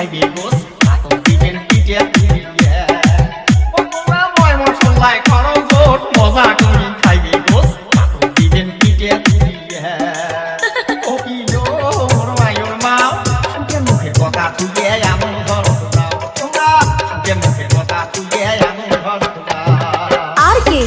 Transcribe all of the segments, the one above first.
খাইবে গোস আতন দিবেন পিঠে পুরিয়ে ও তোমরা ময় মশলাই করো জোট মজা করে খাইবে গোস আতন দিবেন পিঠে পুরিয়ে ও পিও মোর মায়ের মা আজকে মুখের কথা তুই এমন ঘর দাও তোমরা আজকে মুখের কথা তুই এমন ঘর দাও আর কে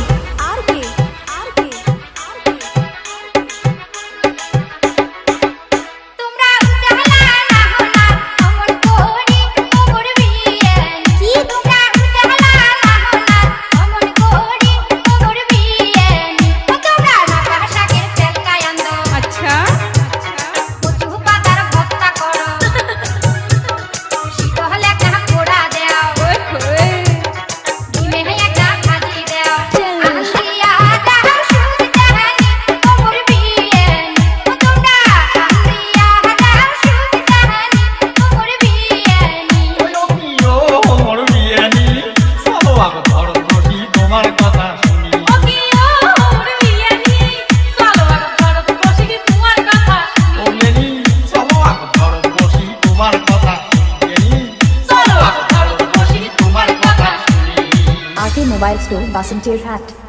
RK Mobile Store, Basantir Hat.